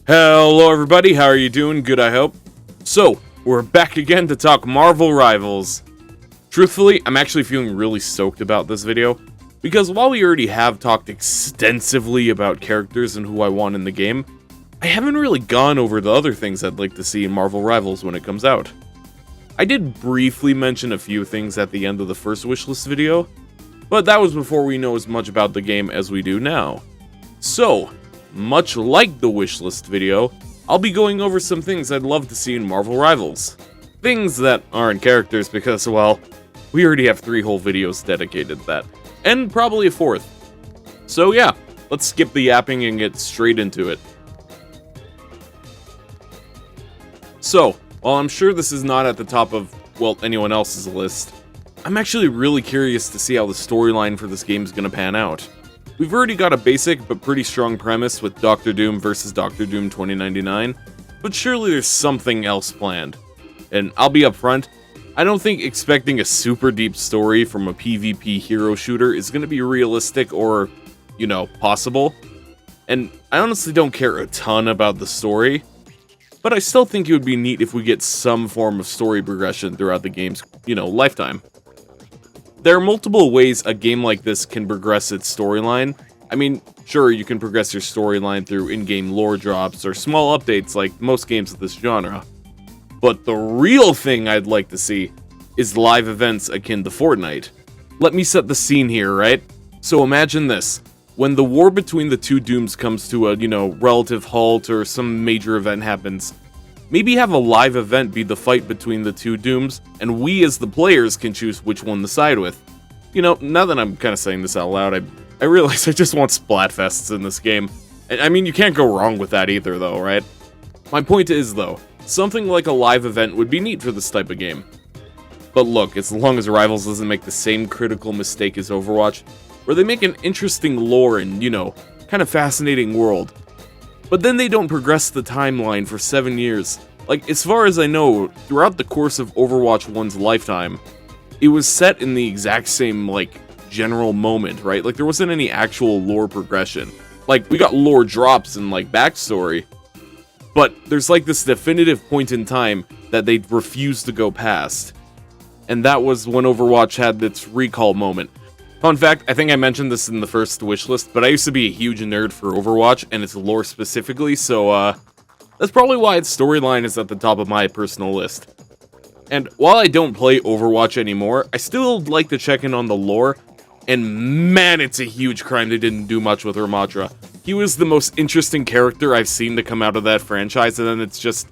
Hello everybody, how are you doing? Good, I hope. So, we're back again to talk Marvel Rivals. Truthfully, I'm actually feeling really stoked about this video, because while we already have talked extensively about characters and who I want in the game, I haven't really gone over the other things I'd like to see in Marvel Rivals when it comes out. I did briefly mention a few things at the end of the first wishlist video, but that was before we know as much about the game as we do now. So, much like the wishlist video, I'll be going over some things I'd love to see in Marvel Rivals. Things that aren't characters because, well, we already have 3 whole videos dedicated to that, and probably a 4th. So yeah, let's skip the yapping and get straight into it. So, while I'm sure this is not at the top of, well, anyone else's list, I'm actually really curious to see how the storyline for this game is going to pan out. We've already got a basic but pretty strong premise with Doctor Doom versus Doctor Doom 2099, but surely there's something else planned. And I'll be upfront, I don't think expecting a super deep story from a PvP hero shooter is going to be realistic or, you know, possible. And I honestly don't care a ton about the story, but I still think it would be neat if we get some form of story progression throughout the game's, lifetime. There are multiple ways a game like this can progress its storyline. I mean, sure, you can progress your storyline through in-game lore drops or small updates like most games of this genre. But the real thing I'd like to see is live events akin to Fortnite. Let me set the scene here, right? So imagine this. When the war between the two Dooms comes to a, relative halt or some major event happens, maybe have a live event be the fight between the two Dooms, and we as the players can choose which one to side with. Now that I'm kind of saying this out loud, I realize I just want splatfests in this game. And I mean, you can't go wrong with that either, though, right? My point is, though, something like a live event would be neat for this type of game. But look, as long as Rivals doesn't make the same critical mistake as Overwatch, where they make an interesting lore and, kind of fascinating world, but then they don't progress the timeline for 7 years. Like, as far as I know, throughout the course of Overwatch 1's lifetime, it was set in the exact same, general moment, right? Like, there wasn't any actual lore progression. Like, we got lore drops and, backstory, but there's, this definitive point in time that they refused to go past. And that was when Overwatch had its recall moment. Fun fact, I think I mentioned this in the first wishlist, but I used to be a huge nerd for Overwatch and its lore specifically, so that's probably why its storyline is at the top of my personal list. And while I don't play Overwatch anymore, I still like to check in on the lore, and man, it's a huge crime they didn't do much with Ramatra. He was the most interesting character I've seen to come out of that franchise, and then it's just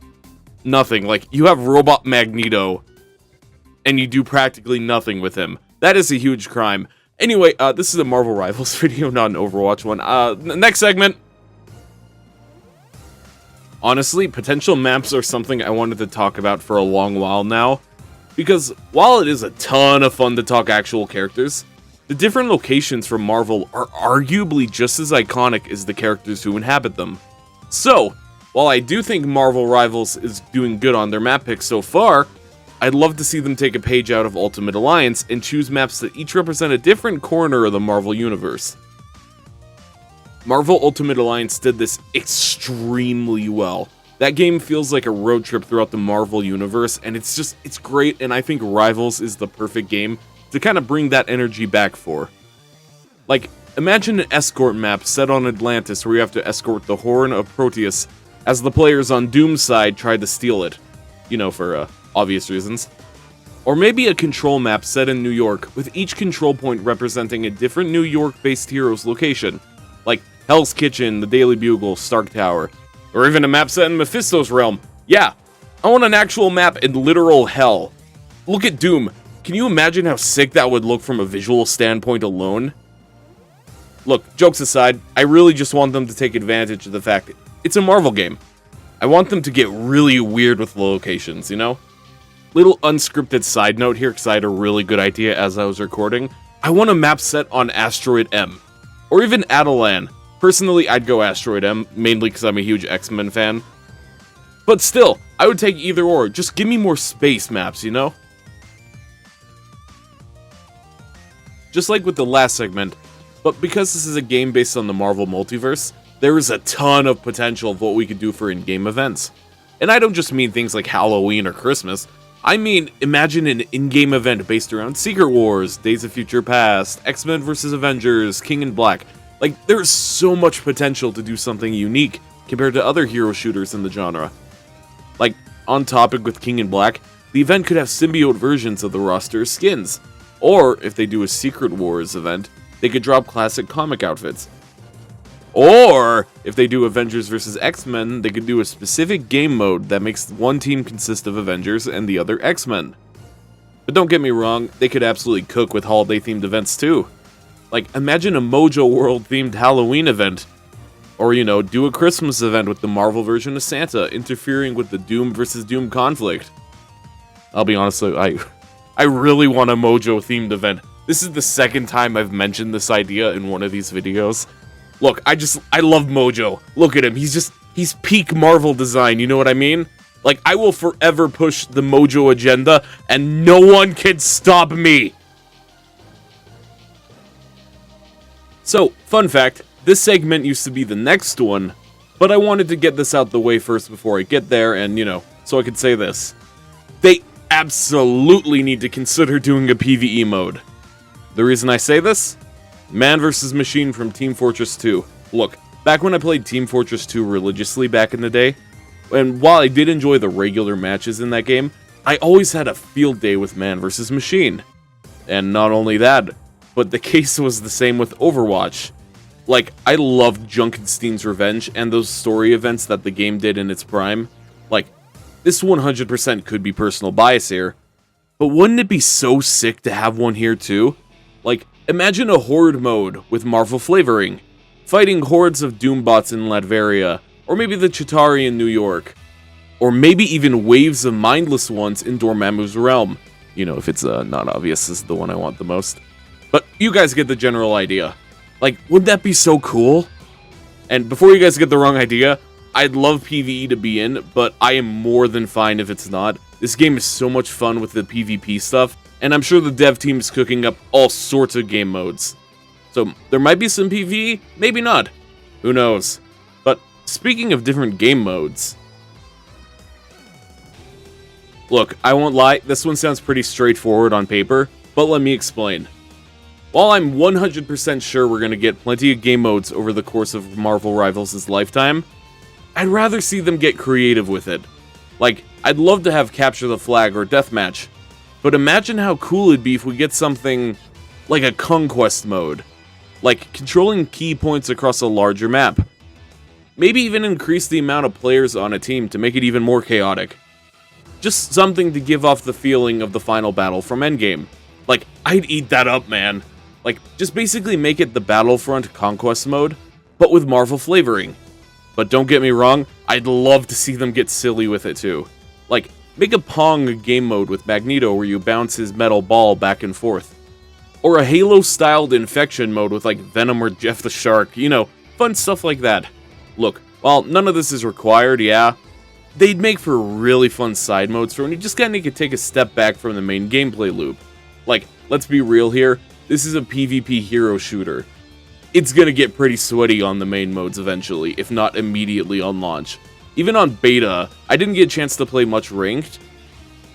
nothing. Like, you have Robot Magneto, and you do practically nothing with him. That is a huge crime. Anyway, this is a Marvel Rivals video, not an Overwatch one. Next segment. Honestly, potential maps are something I wanted to talk about for a long while now, because while it is a ton of fun to talk actual characters, the different locations from Marvel are arguably just as iconic as the characters who inhabit them. So, while I do think Marvel Rivals is doing good on their map picks so far, I'd love to see them take a page out of Ultimate Alliance and choose maps that each represent a different corner of the Marvel Universe. Marvel Ultimate Alliance did this extremely well. That game feels like a road trip throughout the Marvel Universe, and it's great, and I think Rivals is the perfect game to kind of bring that energy back for. Like, imagine an escort map set on Atlantis where you have to escort the Horn of Proteus as the players on Doom's side try to steal it. For obvious reasons. Or maybe a control map set in New York, with each control point representing a different New York-based hero's location, like Hell's Kitchen, the Daily Bugle, Stark Tower, or even a map set in Mephisto's realm. Yeah, I want an actual map in literal hell. Look at Doom. Can you imagine how sick that would look from a visual standpoint alone? Look, jokes aside, I really just want them to take advantage of the fact that it's a Marvel game. I want them to get really weird with the locations, Little unscripted side note here, because I had a really good idea as I was recording. I want a map set on Asteroid M, or even Atalan. Personally, I'd go Asteroid M, mainly because I'm a huge X-Men fan. But still, I would take either or. Just give me more space maps, Just like with the last segment, But because this is a game based on the Marvel Multiverse, there is a ton of potential of what we could do for in-game events. And I don't just mean things like Halloween or Christmas. I mean, imagine an in-game event based around Secret Wars, Days of Future Past, X-Men vs. Avengers, King in Black. Like, there's so much potential to do something unique compared to other hero shooters in the genre. Like, on topic with King in Black, the event could have symbiote versions of the roster skins. Or, if they do a Secret Wars event, they could drop classic comic outfits. Or, if they do Avengers vs. X-Men, they could do a specific game mode that makes one team consist of Avengers and the other X-Men. But don't get me wrong, they could absolutely cook with holiday-themed events too. Like, imagine a Mojo World-themed Halloween event. Or, you know, do a Christmas event with the Marvel version of Santa, interfering with the Doom vs. Doom conflict. I'll be honest, I really want a Mojo-themed event. This is the second time I've mentioned this idea in one of these videos. Look, I love Mojo. Look at him, he's peak Marvel design, you know what I mean? Like, I will forever push the Mojo agenda, and no one can stop me! So, fun fact, this segment used to be the next one, but I wanted to get this out the way first before I get there, and, you know, so I could say this. They absolutely need to consider doing a PvE mode. The reason I say this? Man vs. Machine from Team Fortress 2. Look, back when I played Team Fortress 2 religiously back in the day, and while I did enjoy the regular matches in that game, I always had a field day with Man vs. Machine. And not only that, but the case was the same with Overwatch. Like, I loved Junkenstein's Revenge and those story events that the game did in its prime. Like, this 100% could be personal bias here, but wouldn't it be so sick to have one here too? Like, imagine a Horde mode with Marvel flavoring, fighting hordes of Doombots in Latveria, or maybe the Chitauri in New York, or maybe even waves of mindless ones in Dormammu's realm. You know, if it's not obvious, this is the one I want the most. But you guys get the general idea. Like, wouldn't that be so cool? And before you guys get the wrong idea, I'd love PvE to be in, but I am more than fine if it's not. This game is so much fun with the PvP stuff, and I'm sure the dev team is cooking up all sorts of game modes. So, there might be some PvE, maybe not. Who knows? But, speaking of different game modes... Look, I won't lie, this one sounds pretty straightforward on paper, but let me explain. While I'm 100% sure we're going to get plenty of game modes over the course of Marvel Rivals' lifetime, I'd rather see them get creative with it. Like, I'd love to have Capture the Flag or Deathmatch, but imagine how cool it'd be if we get something like a Conquest mode. Like, controlling key points across a larger map. Maybe even increase the amount of players on a team to make it even more chaotic. Just something to give off the feeling of the final battle from Endgame. Like, I'd eat that up, man. Like, just basically make it the Battlefront Conquest mode, but with Marvel flavoring. But don't get me wrong, I'd love to see them get silly with it too. Like, make a Pong game mode with Magneto where you bounce his metal ball back and forth. Or a Halo-styled Infection mode with like Venom or Jeff the Shark, you know, fun stuff like that. Look, while none of this is required, yeah, they'd make for really fun side modes for when you just kinda could take a step back from the main gameplay loop. Like, let's be real here, this is a PvP hero shooter. It's gonna get pretty sweaty on the main modes eventually, if not immediately on launch. Even on beta, I didn't get a chance to play much ranked,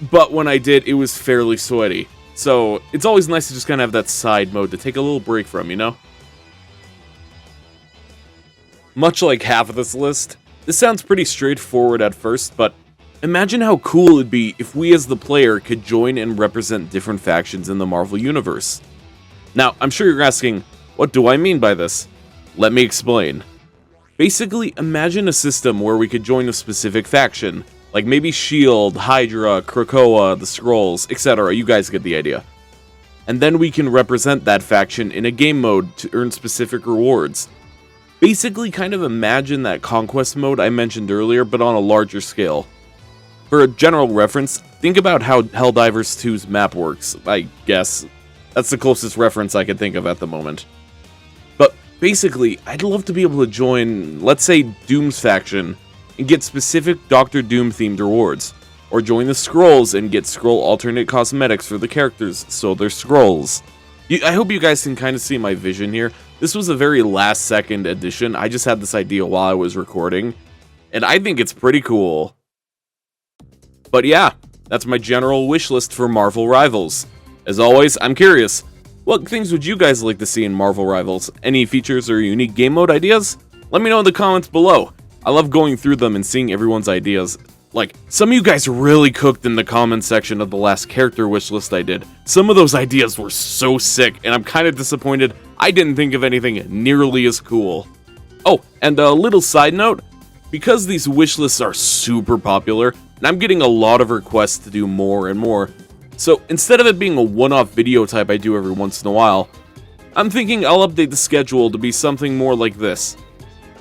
but when I did, it was fairly sweaty. So, it's always nice to just kinda have that side mode to take a little break from, you know? Much like half of this list, this sounds pretty straightforward at first, but imagine how cool it'd be if we as the player could join and represent different factions in the Marvel Universe. Now, I'm sure you're asking, what do I mean by this? Let me explain. Basically, imagine a system where we could join a specific faction, like maybe S.H.I.E.L.D., Hydra, Krakoa, the Skrulls, etc. You guys get the idea. And then we can represent that faction in a game mode to earn specific rewards. Basically, kind of imagine that Conquest mode I mentioned earlier, but on a larger scale. For a general reference, think about how Helldivers 2's map works, I guess. That's the closest reference I can think of at the moment. But basically, I'd love to be able to join, let's say, Doom's faction, and get specific Doctor Doom themed rewards. Or join the Skrulls and get Skrull alternate cosmetics for the characters, so they're Skrulls. I hope you guys can kind of see my vision here. This was a very last second addition. I just had this idea while I was recording, and I think it's pretty cool. But yeah, that's my general wish list for Marvel Rivals. As always, I'm curious, what things would you guys like to see in Marvel Rivals? Any features or unique game mode ideas? Let me know in the comments below. I love going through them and seeing everyone's ideas. Like, some of you guys really cooked in the comment section of the last character wish list I did. Some of those ideas were so sick, and I'm kind of disappointed I didn't think of anything nearly as cool. Oh, and a little side note, because these wish lists are super popular, and I'm getting a lot of requests to do more and more, so instead of it being a one-off video type I do every once in a while, I'm thinking I'll update the schedule to be something more like this.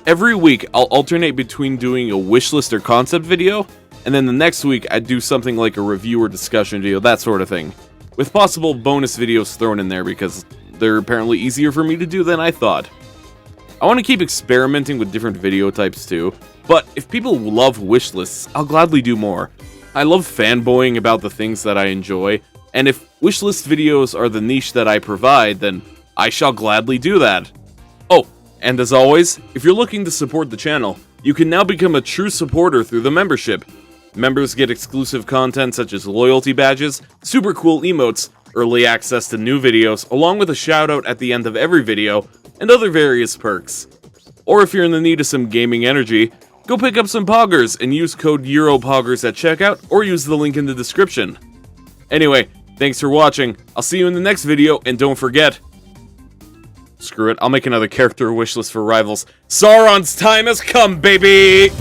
Every week, I'll alternate between doing a wishlist or concept video, and then the next week, I'd do something like a review or discussion video, that sort of thing, with possible bonus videos thrown in there because they're apparently easier for me to do than I thought. I want to keep experimenting with different video types too, but if people love wishlists, I'll gladly do more. I love fanboying about the things that I enjoy, and if wishlist videos are the niche that I provide, then I shall gladly do that. Oh, and as always, if you're looking to support the channel, you can now become a true supporter through the membership. Members get exclusive content such as loyalty badges, super cool emotes, early access to new videos, along with a shout out at the end of every video, and other various perks. Or if you're in the need of some gaming energy, go pick up some poggers and use code Yeropoggers at checkout, or use the link in the description. Anyway, thanks for watching, I'll see you in the next video, and don't forget... Screw it, I'll make another character wishlist for Rivals. Sauron's time has come, baby!